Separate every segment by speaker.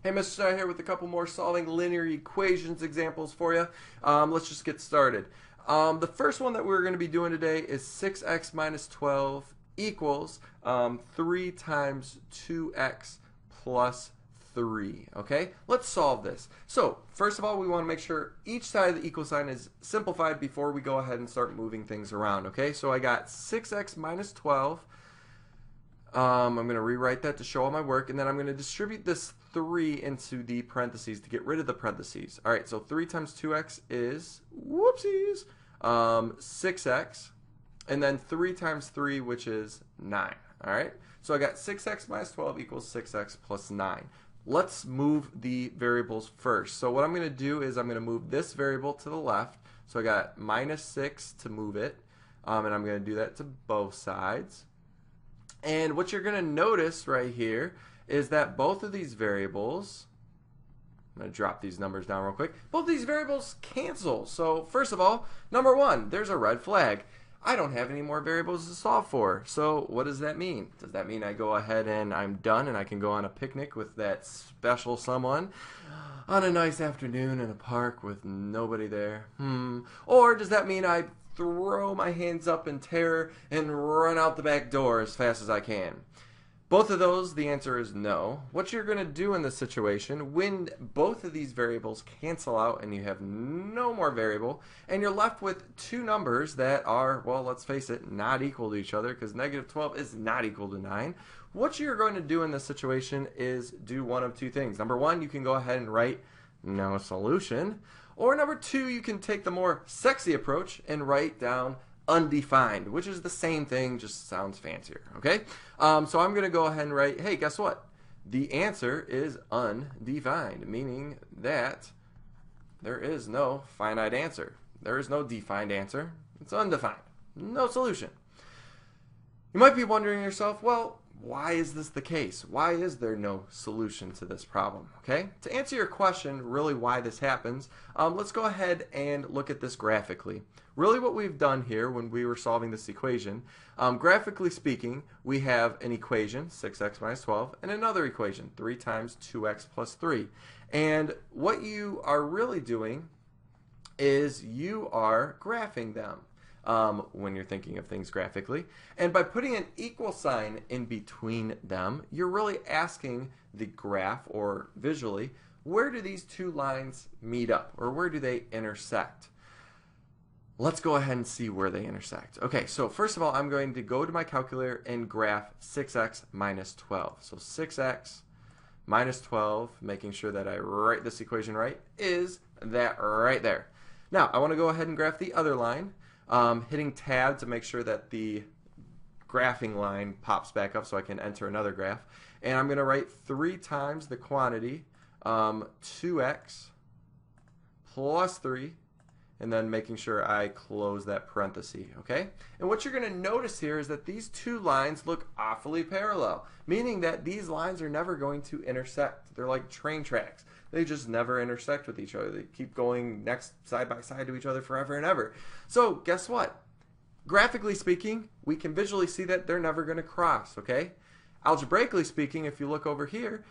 Speaker 1: Hey, Mr. Star here with a couple more solving linear equations examples for you. Let's just get started. The first one that we're going to be doing today is 6x minus 12 equals 3 times 2x plus 3. Okay, let's solve this. So first of all, we want to make sure each side of the equal sign is simplified before we go ahead and start moving things around. Okay, so I got 6x minus 12. I'm going to rewrite that to show all my work, and then I'm going to distribute this 3 into the parentheses to get rid of the parentheses. All right, so 3 times 2x is, whoopsies, 6x, and then 3 times 3, which is 9. All right, so I got 6x minus 12 equals 6x plus 9. Let's move the variables first. So what I'm going to do is I'm going to move this variable to the left. So I got minus 6 to move it, and I'm going to do that to both sides. And what you're going to notice right here is that both of these variables, I'm going to drop these numbers down real quick, both of these variables cancel. So first of all, number one, there's a red flag. I don't have any more variables to solve for. So what does that mean? Does that mean I go ahead and I'm done and I can go on a picnic with that special someone on a nice afternoon in a park with nobody there? Or does that mean I throw my hands up in terror and run out the back door as fast as I can? Both of those, the answer is no. What you're going to do in this situation, when both of these variables cancel out and you have no more variable, and you're left with two numbers that are, well, let's face it, not equal to each other, because negative 12 is not equal to 9, what you're going to do in this situation is do one of two things. Number one, you can go ahead and write no solution. Or number two, you can take the more sexy approach and write down undefined, which is the same thing, just sounds fancier, okay? So I'm going to go ahead and write, hey, guess what? The answer is undefined, meaning that there is no finite answer. There is no defined answer. It's undefined. No solution. You might be wondering yourself, well, why is this the case? Why is there no solution to this problem? Okay, to answer your question, really why this happens, let's go ahead and look at this graphically. Really what we've done here when we were solving this equation, graphically speaking, we have an equation, 6x minus 12, and another equation, 3 times 2x plus 3. And what you are really doing is you are graphing them. When you're thinking of things graphically. And by putting an equal sign in between them, you're really asking the graph, or visually, where do these two lines meet up, or where do they intersect? Let's go ahead and see where they intersect. Okay, so first of all, I'm going to go to my calculator and graph 6x minus 12. So 6x minus 12, making sure that I write this equation right, is that right there. Now, I want to go ahead and graph the other line. Hitting tab to make sure that the graphing line pops back up so I can enter another graph. And I'm going to write 3 times the quantity, 2x plus 3, and then making sure I close that parenthesis, okay? And what you're going to notice here is that these two lines look awfully parallel, meaning that these lines are never going to intersect. They're like train tracks. They just never intersect with each other. They keep going next side by side to each other forever and ever. So guess what? Graphically speaking, we can visually see that they're never going to cross, okay? Algebraically speaking, if you look over here,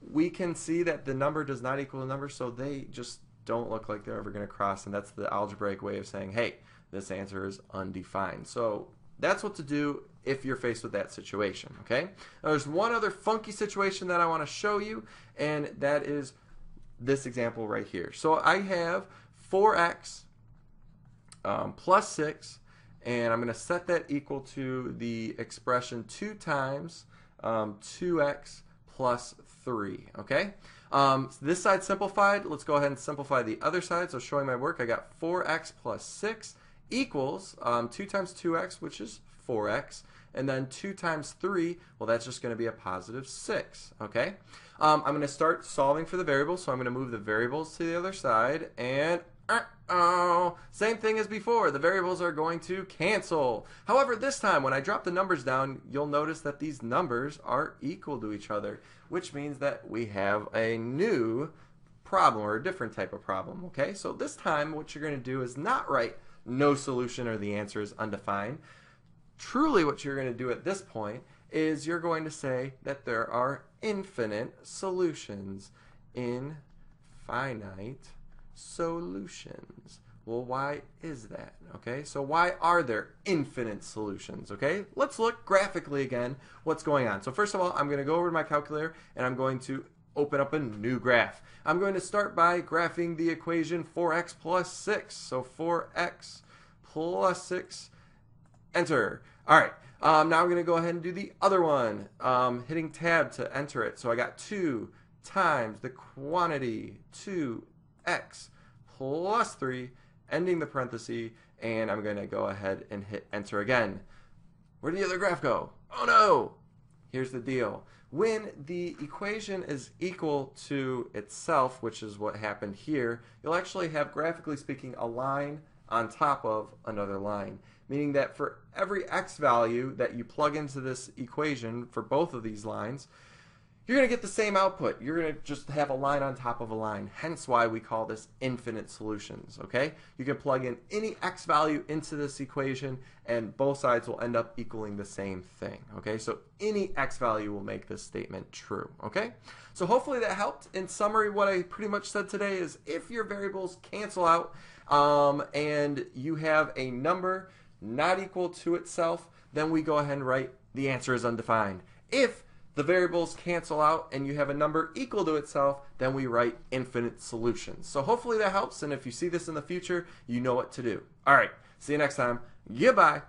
Speaker 1: we can see that the number does not equal the number, so they just don't look like they're ever going to cross, and that's the algebraic way of saying, hey, this answer is undefined. So that's what to do if you're faced with that situation, okay? Now, there's one other funky situation that I want to show you, and that is this example right here. So I have 4x plus 6, and I'm going to set that equal to the expression 2 times 2x plus 3, okay? This side simplified. Let's go ahead and simplify the other side. So showing my work, I got 4x plus 6 equals 2 times 2x, which is 4x, and then 2 times 3, well, that's just going to be a positive 6, okay? I'm going to start solving for the variables, so I'm going to move the variables to the other side, and same thing as before, the variables are going to cancel. However, this time when I drop the numbers down, you'll notice that these numbers are equal to each other, which means that we have a new problem, or a different type of problem, okay? So this time what you're going to do is not write no solution or the answer is undefined. Truly what you're going to do at this point is you're going to say that there are infinite solutions. Infinite solutions. Well, why is that? Okay, so why are there infinite solutions? Okay, let's look graphically again what's going on. So first of all, I'm going to go over to my calculator and I'm going to open up a new graph. I'm going to start by graphing the equation 4x plus 6. So 4x plus 6, enter. All right, now I'm going to go ahead and do the other one, hitting tab to enter it. So I got 2 times the quantity 2x plus 3, ending the parenthesis, and I'm going to go ahead and hit enter again. Where did the other graph go? Oh no! Here's the deal. When the equation is equal to itself, which is what happened here, you'll actually have, graphically speaking, a line on top of another line. Meaning that for every x value that you plug into this equation for both of these lines, you're going to get the same output. You're going to just have a line on top of a line. Hence why we call this infinite solutions, okay? You can plug in any x value into this equation and both sides will end up equaling the same thing, okay? So any x value will make this statement true, okay? So hopefully that helped. In summary, what I pretty much said today is if your variables cancel out and you have a number not equal to itself, then we go ahead and write the answer is undefined. If the variables cancel out and you have a number equal to itself, then we write infinite solutions. So hopefully that helps, and if you see this in the future, you know what to do. All right, see you next time. Goodbye.